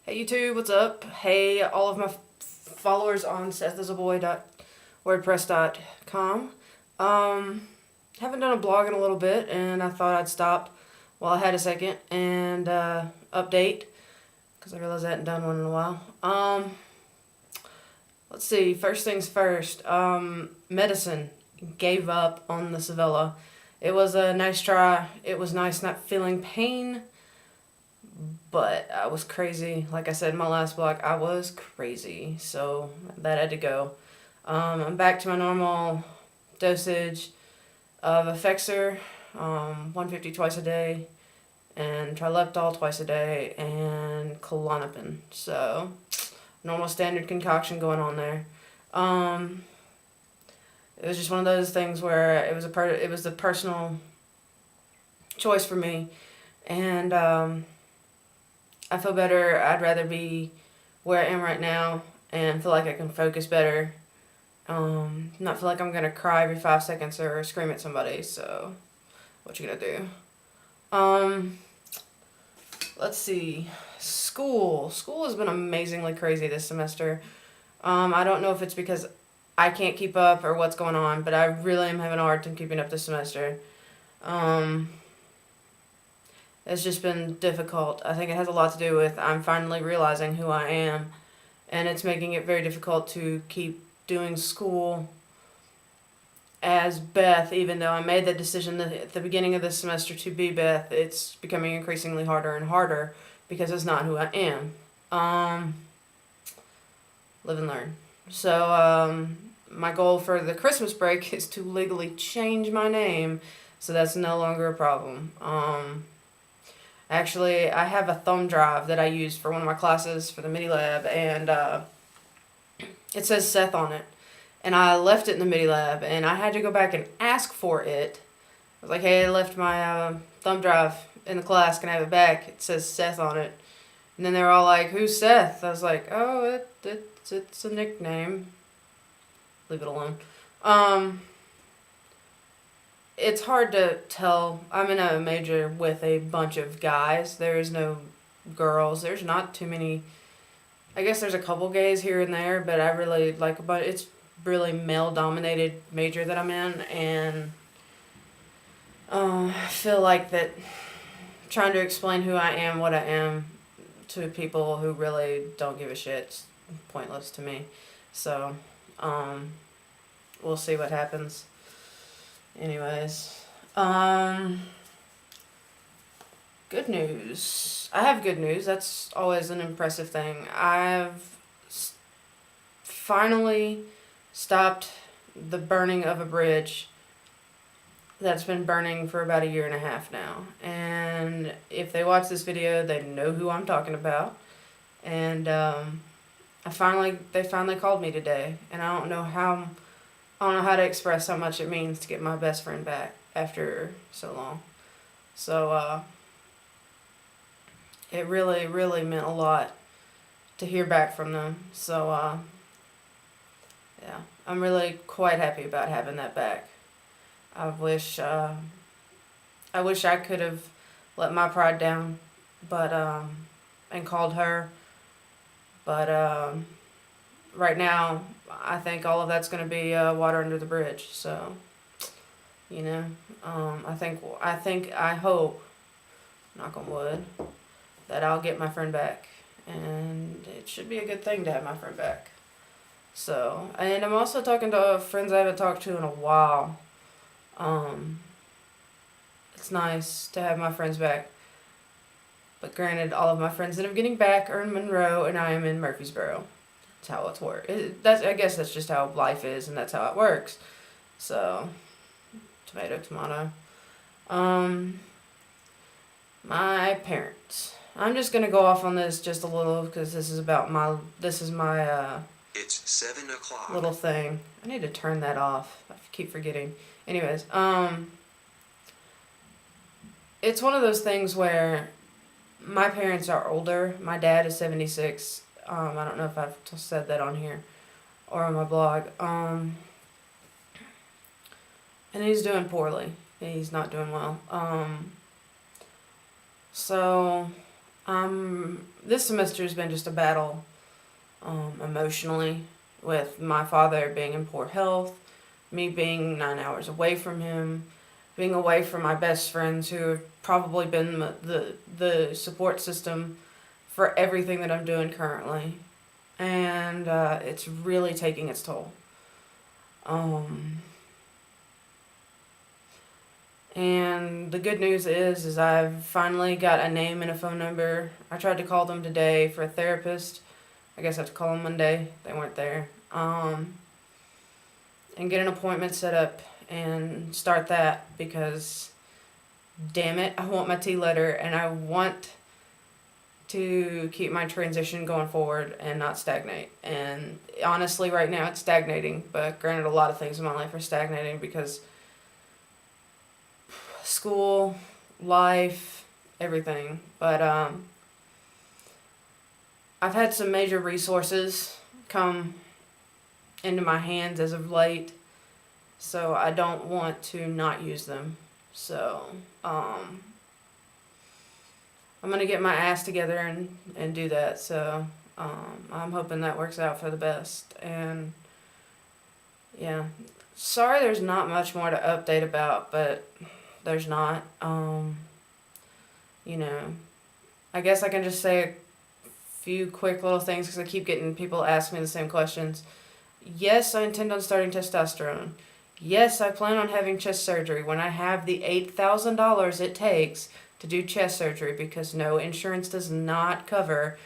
Hey YouTube, what's up? Hey, all of my followers on sethasaboy.wordpress.com. Haven't done a blog in a little bit, and I thought I'd stop while I had a second and update, because I realized I hadn't done one in a while. Let's see, first things first. Medicine gave up on the Sevilla. It was a nice try. It was nice not feeling pain. But I was crazy. Like I said in my last blog, I was crazy. So that had to go. I'm back to my normal dosage of Effexor, 150 twice a day, and Trileptal twice a day, and Klonopin. So normal standard concoction going on there. It was just one of those things where it was the personal choice for me, and I feel better. I'd rather be where I am right now and feel like I can focus better. Not feel like I'm gonna cry every 5 seconds or scream at somebody. So, what you gonna do? Let's see. School has been amazingly crazy this semester. I don't know if it's because I can't keep up or what's going on, but I really am having a hard time keeping up this semester. It's just been difficult. I think it has a lot to do with I'm finally realizing who I am, and it's making it very difficult to keep doing school as Beth, even though I made the decision at the beginning of this semester to be Beth. It's becoming increasingly harder and harder because it's not who I am. Live and learn. So, my goal for the Christmas break is to legally change my name, so that's no longer a problem. Actually, I have a thumb drive that I use for one of my classes for the mini lab, and it says Seth on it. And I left it in the mini lab, and I had to go back and ask for it. I was like, hey, I left my thumb drive in the class. Can I have it back? It says Seth on it. And then they were all like, who's Seth? I was like, oh, it's a nickname. Leave it alone. It's hard to tell. I'm in a major with a bunch of guys. There is no girls. There's not too many. I guess there's a couple gays here and there, but I really like it's really male dominated major that I'm in, and I feel like that trying to explain who I am, what I am, to people who really don't give a shit, is pointless to me. So, we'll see what happens. Anyways, good news. I have good news. That's always an impressive thing. I've finally stopped the burning of a bridge that's been burning for about 1.5 years now. And if they watch this video, they know who I'm talking about. And they finally called me today, and I don't know how to express how much it means to get my best friend back after so long. So, it really, really meant a lot to hear back from them. So, yeah, I'm really quite happy about having that back. I wish I could have let my pride down, but, and called her. But, right now, I think all of that's going to be water under the bridge. So, I hope, knock on wood, that I'll get my friend back. And it should be a good thing to have my friend back. So, and I'm also talking to friends I haven't talked to in a while. It's nice to have my friends back. But granted, all of my friends that I'm getting back are in Monroe, and I am in Murfreesboro. That's how it's work. I guess that's just how life is, and that's how it works. So, tomato, tomato. My parents. I'm just gonna go off on this just a little because this is my It's 7 o'clock. little thing. I need to turn that off. I keep forgetting. Anyways, it's one of those things where my parents are older. My dad is 76. I don't know if I've said that on here or on my blog. And he's doing poorly. He's not doing well. So This semester has been just a battle, emotionally, with my father being in poor health, me being 9 hours away from him, being away from my best friends who have probably been the support system for everything that I'm doing currently, and it's really taking its toll. Um, and the good news is I've finally got a name and a phone number. I tried to call them today for a therapist. I guess I have to call them Monday. They weren't there. And get an appointment set up and start that because, damn it, I want my T letter and I want to keep my transition going forward and not stagnate. And honestly, right now it's stagnating, but granted, a lot of things in my life are stagnating because school, life, everything. But I've had some major resources come into my hands as of late, so I don't want to not use them. So I'm gonna get my ass together and do that. So I'm hoping that works out for the best. And yeah, sorry, there's not much more to update about, but there's not. You know, I guess I can just say a few quick little things because I keep getting people ask me the same questions. Yes, I intend on starting testosterone. Yes, I plan on having chest surgery when I have the $8,000 it takes to do chest surgery because no, insurance does not cover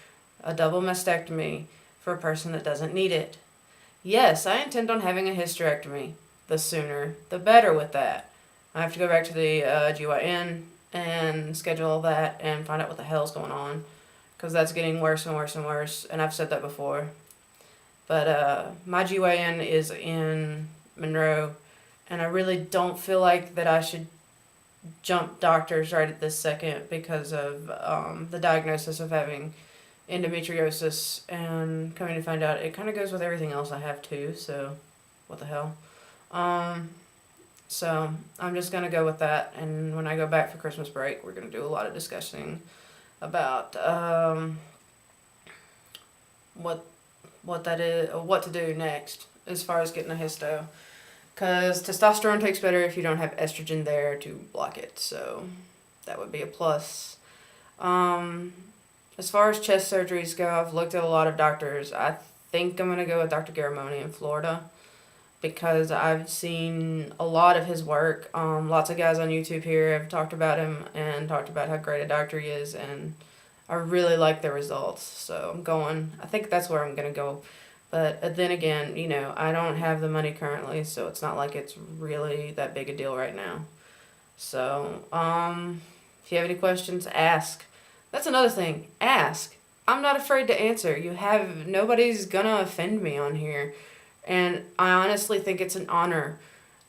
a double mastectomy for a person that doesn't need it. Yes, I intend on having a hysterectomy. The sooner, the better with that. I have to go back to the GYN and schedule all that and find out what the hell's going on because that's getting worse and worse and worse, and I've said that before. But my GYN is in Monroe, and I really don't feel like that I should jump doctors right at this second because of the diagnosis of having endometriosis, and coming to find out it kind of goes with everything else I have too, so what the hell. So I'm just going to go with that, and when I go back for Christmas break, we're going to do a lot of discussing about what that is, what to do next as far as getting a histo. Because testosterone takes better if you don't have estrogen there to block it, so that would be a plus. As far as chest surgeries go, I've looked at a lot of doctors. I think I'm going to go with Dr. Garamoni in Florida because I've seen a lot of his work. Lots of guys on YouTube here have talked about him and talked about how great a doctor he is, and I really like the results. So I think that's where I'm going to go. But then again, you know, I don't have the money currently, so it's not like it's really that big a deal right now. So, if you have any questions, ask. That's another thing. Ask. I'm not afraid to answer. Nobody's gonna offend me on here. And I honestly think it's an honor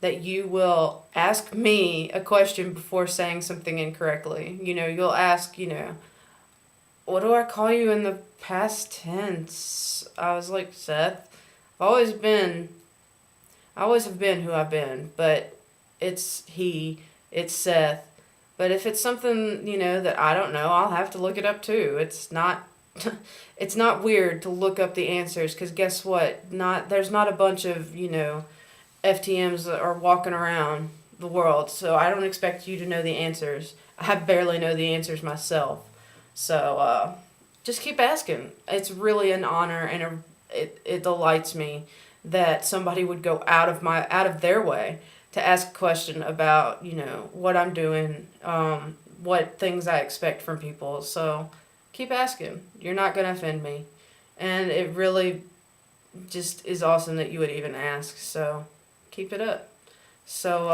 that you will ask me a question before saying something incorrectly. You know, you'll ask, what do I call you in the past tense? I was like, Seth. I always have been who I've been, but it's Seth. But if it's something, that I don't know, I'll have to look it up too. It's not it's not weird to look up the answers because guess what? There's not a bunch of, FTMs that are walking around the world, so I don't expect you to know the answers. I barely know the answers myself. So just keep asking. It's really an honor, and it delights me that somebody would go out of their way to ask a question about, what I'm doing, what things I expect from people. So keep asking. You're not going to offend me. And it really just is awesome that you would even ask. So keep it up. So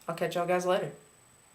I'll catch y'all guys later.